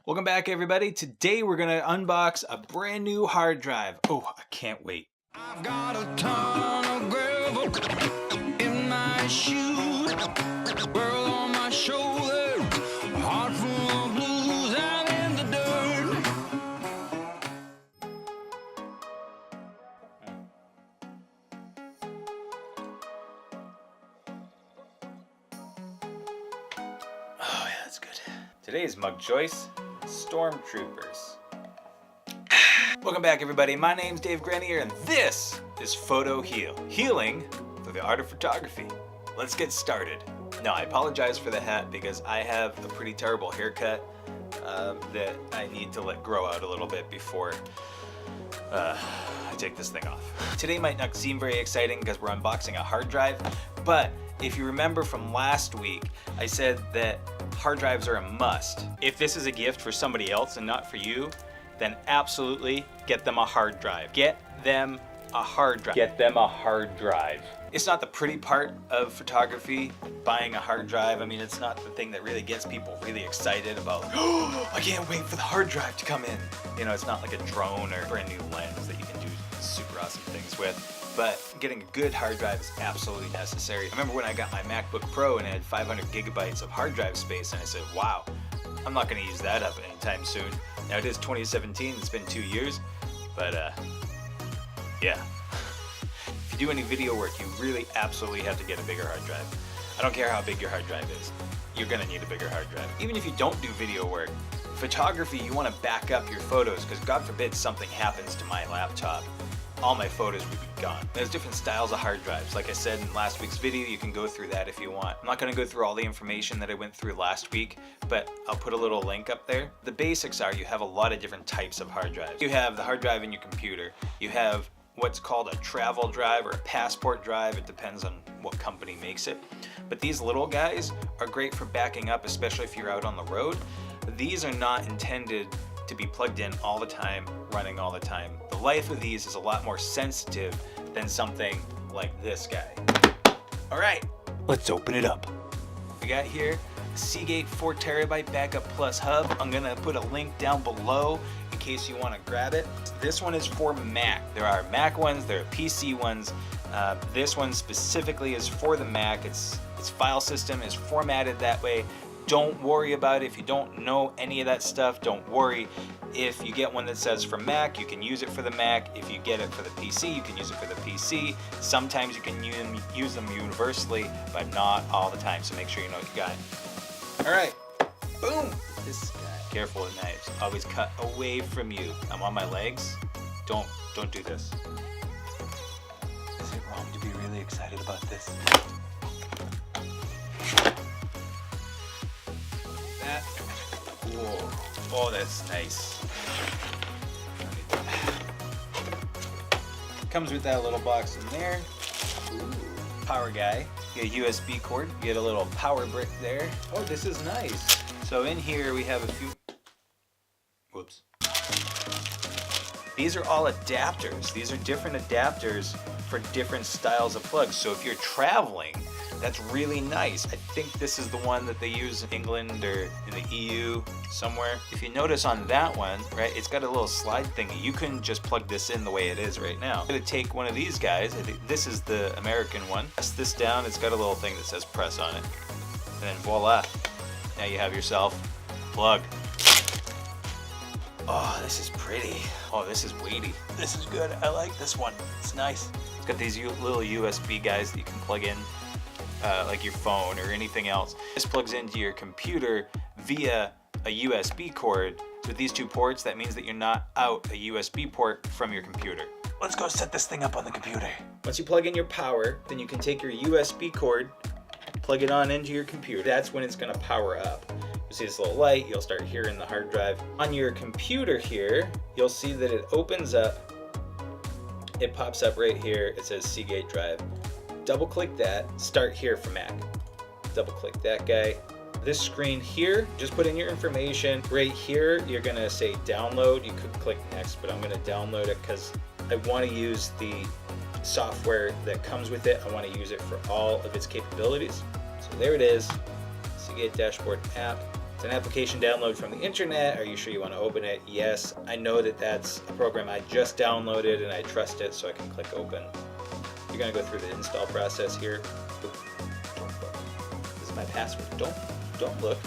Welcome back, everybody. Today we're going to unbox a brand new hard drive. Oh, I can't wait. I've got a ton of gravel in my shoes, world on my shoulders, a heart full of blues and in the dirt. Oh, yeah, that's good. Today's mug choice, Stormtroopers. Welcome back, everybody. My name's Dave Grenier, and this is Photo Heal. Healing for the art of photography. Let's get started. Now, I apologize for the hat because I have a pretty terrible haircut that I need to let grow out a little bit before I take this thing off. Today might not seem very exciting because we're unboxing a hard drive, but if you remember from last week, I said that hard drives are a must. If this is a gift for somebody else and not for you, then absolutely get them a hard drive. Get them a hard drive. Get them a hard drive. It's not the pretty part of photography, buying a hard drive. I mean, it's not the thing that really gets people really excited about, oh, I can't wait for the hard drive to come in. You know, it's not like a drone or a brand new lens that you can do super awesome things with. But getting a good hard drive is absolutely necessary. I remember when I got my MacBook Pro and it had 500 gigabytes of hard drive space, and I said, wow, I'm not gonna use that up anytime soon. Now it is 2017, it's been 2 years, but yeah. If you do any video work, you really absolutely have to get a bigger hard drive. I don't care how big your hard drive is, you're gonna need a bigger hard drive. Even if you don't do video work, photography, you wanna back up your photos, because God forbid something happens to my laptop, all my photos would be gone. There's different styles of hard drives. Like I said in last week's video, you can go through that if you want. I'm not gonna go through all the information that I went through last week, but I'll put a little link up there. The basics are you have a lot of different types of hard drives. You have the hard drive in your computer. You have what's called a travel drive or a passport drive. It depends on what company makes it. But these little guys are great for backing up, especially if you're out on the road. These are not intended to be plugged in all the time, running all the time. The life of these is a lot more sensitive than something like this guy. All right, let's open it up. We got here a Seagate 4TB Backup Plus Hub. I'm gonna put a link down below in case you wanna grab it. This one is for Mac. There are Mac ones, there are PC ones. This one specifically is for the Mac. Its file system is formatted that way. Don't worry about it. If you don't know any of that stuff, don't worry. If you get one that says for Mac, you can use it for the Mac. If you get it for the PC, you can use it for the PC. Sometimes you can use them universally, but not all the time. So make sure you know what you got. All right, boom. This guy. Careful with knives. Always cut away from you. I'm on my legs. Don't do this. Is it wrong to be really excited about this? Whoa. Oh, that's nice. Comes with that little box in there. Ooh. Power guy. You get a USB cord. You get a little power brick there. Oh, this is nice. So in here we have a few. Whoops. These are all adapters. These are different adapters for different styles of plugs. So if you're traveling, that's really nice. I think this is the one that they use in England or in the EU somewhere. If you notice on that one, right, it's got a little slide thingy. You couldn't just plug this in the way it is right now. I'm gonna take one of these guys. I think this is the American one. Press this down, it's got a little thing that says press on it. And then voila, now you have yourself a plug. Oh, this is pretty. Oh, this is weighty. This is good, I like this one. It's nice. It's got these little USB guys that you can plug in. Like your phone or anything else. This plugs into your computer via a USB cord. With these two ports, that means that you're not out a USB port from your computer. Let's go set this thing up on the computer. Once you plug in your power, then you can take your USB cord, plug it on into your computer. That's when it's gonna power up. You see this little light, you'll start hearing the hard drive. On your computer here, you'll see that it opens up. It pops up right here. It says Seagate drive. Double click that, start here for Mac. Double click that guy. This screen here, just put in your information. Right here, you're gonna say download. You could click next, but I'm gonna download it because I wanna use the software that comes with it. I wanna use it for all of its capabilities. So there it is, Seagate Dashboard App. It's an application download from the internet. Are you sure you want to open it? Yes. I know that that's a program I just downloaded and I trust it, so I can click open. You're going to go through the install process here. Oop, don't look. This is my password. Don't look.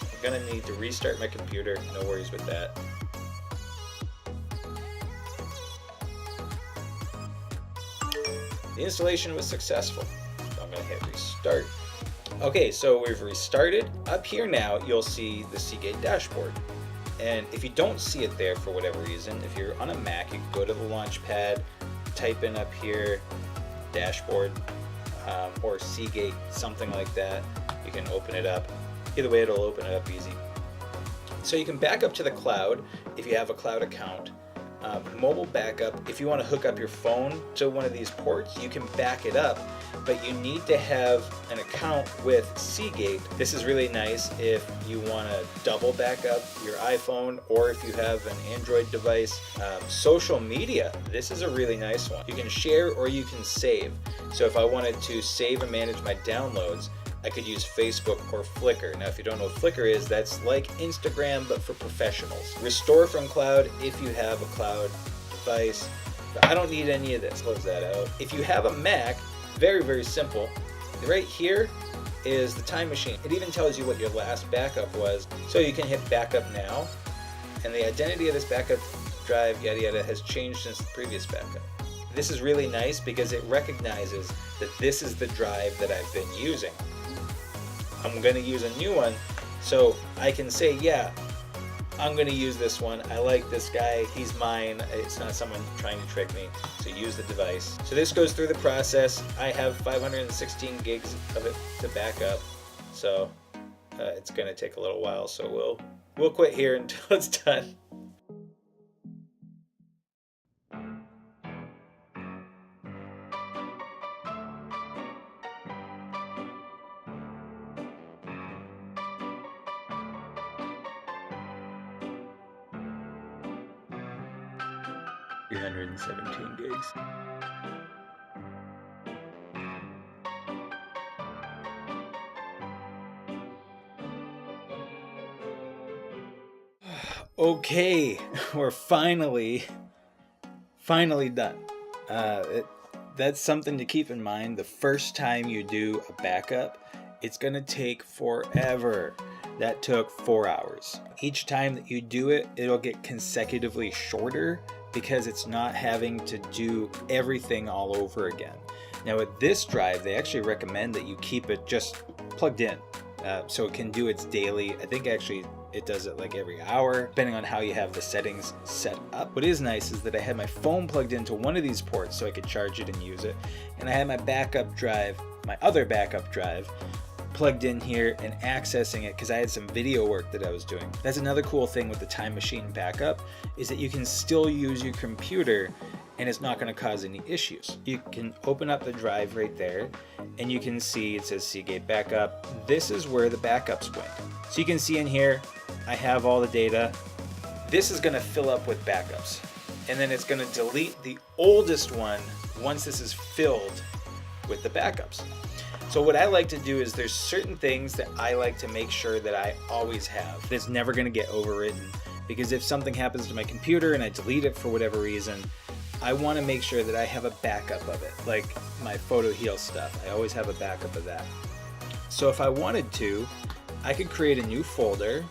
I'm going to need to restart my computer. No worries with that. The installation was successful. So I'm going to hit restart. Okay, so we've restarted. Up here now, you'll see the Seagate Dashboard. And if you don't see it there for whatever reason, if you're on a Mac, you can go to the Launchpad, type in up here, Dashboard, or Seagate, something like that. You can open it up. Either way, it'll open it up easy. So you can back up to the cloud if you have a cloud account. Mobile backup, if you want to hook up your phone to one of these ports, you can back it up, but you need to have an account with Seagate. This is really nice if you want to double back up your iPhone, or if you have an Android device. Social media, this is a really nice one. You can share or you can save. So if I wanted to save and manage my downloads, I could use Facebook or Flickr. Now, if you don't know what Flickr is, that's like Instagram, but for professionals. Restore from cloud if you have a cloud device. But I don't need any of this. Close that out. If you have a Mac, very, very simple. Right here is the time machine. It even tells you what your last backup was. So you can hit backup now. And the identity of this backup drive, yada, yada, has changed since the previous backup. This is really nice because it recognizes that this is the drive that I've been using. I'm going to use a new one, so I can say, yeah, I'm going to use this one. I like this guy. He's mine. It's not someone trying to trick me. So use the device. So this goes through the process. I have 516 gigs of it to back up, so it's going to take a little while. So we'll quit here until it's done. $317 gigs. Okay, we're finally done. That's something to keep in mind. The first time you do a backup, it's gonna take forever. That took 4 hours. Each time that you do it, it'll get consecutively shorter because it's not having to do everything all over again. Now with this drive, they actually recommend that you keep it just plugged in, so it can do its daily. I think actually it does it like every hour, depending on how you have the settings set up. What is nice is that I had my phone plugged into one of these ports so I could charge it and use it. And I had my backup drive, my other backup drive, plugged in here and accessing it because I had some video work that I was doing. That's another cool thing with the time machine backup, is that you can still use your computer and it's not going to cause any issues. You can open up the drive right there and you can see it says Seagate Backup. This is where the backups went. So you can see in here, I have all the data. This is going to fill up with backups, and then it's going to delete the oldest one once this is filled with the backups. So what I like to do is there's certain things that I like to make sure that I always have. It's never going to get overwritten, because if something happens to my computer and I delete it for whatever reason, I want to make sure that I have a backup of it, like my photo heal stuff. I always have a backup of that. So if I wanted to, I could create a new folder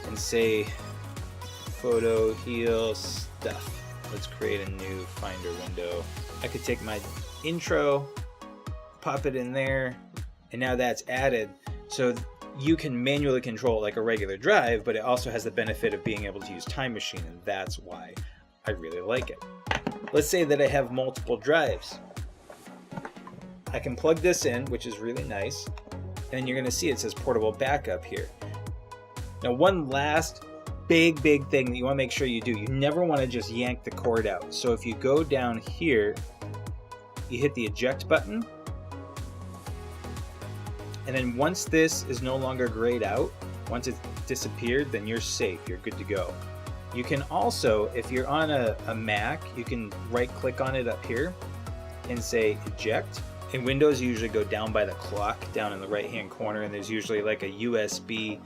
and say photo heal stuff. Let's create a new Finder window. I could take my intro, pop it in there, and now that's added. So you can manually control it like a regular drive, but it also has the benefit of being able to use Time Machine, and that's why I really like it. Let's say that I have multiple drives. I can plug this in, which is really nice, and you're going to see it says portable backup here. Now, one last big thing that you want to make sure you do, you never want to just yank the cord out. So if you go down here, you hit the eject button, and then once this is no longer grayed out, once it's disappeared, then you're safe, you're good to go. You can also, if you're on a Mac, you can right click on it up here and say eject, In Windows, you usually go down by the clock, down in the right-hand corner, and there's usually like a USB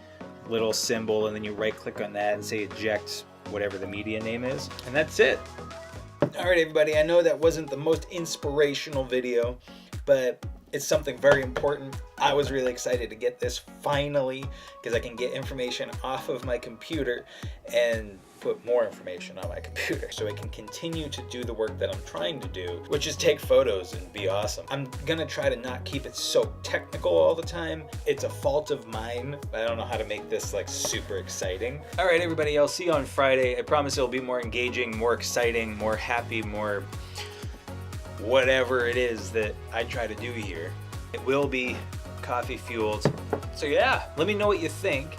little symbol, and then you right-click on that and say eject whatever the media name is, and that's it. All right, everybody, I know that wasn't the most inspirational video, but it's something very important. I was really excited to get this finally, because I can get information off of my computer and put more information on my computer so I can continue to do the work that I'm trying to do, which is take photos and be awesome. I'm gonna try to not keep it so technical all the time. It's a fault of mine, but I don't know how to make this like super exciting. All right, everybody, I'll see you on Friday. I promise it'll be more engaging, more exciting, more happy, more whatever it is that I try to do here. It will be coffee fueled. So yeah, let me know what you think.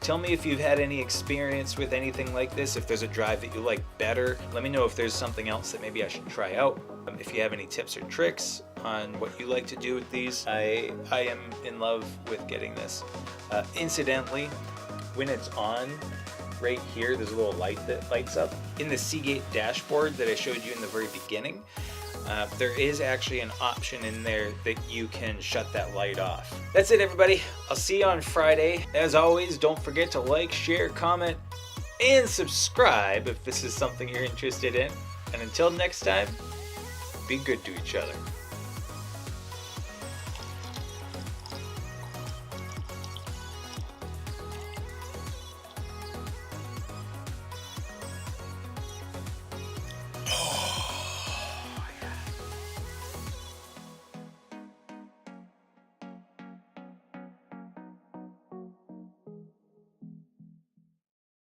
Tell me if you've had any experience with anything like this, if there's a drive that you like better. Let me know if there's something else that maybe I should try out. If you have any tips or tricks on what you like to do with these, I am in love with getting this. Incidentally, when it's on, right here, there's a little light that lights up. In the Seagate dashboard that I showed you in the very beginning, there is actually an option in there that you can shut that light off. That's it, everybody. I'll see you on Friday. As always, don't forget to like, share, comment, and subscribe if this is something you're interested in. And until next time, be good to each other.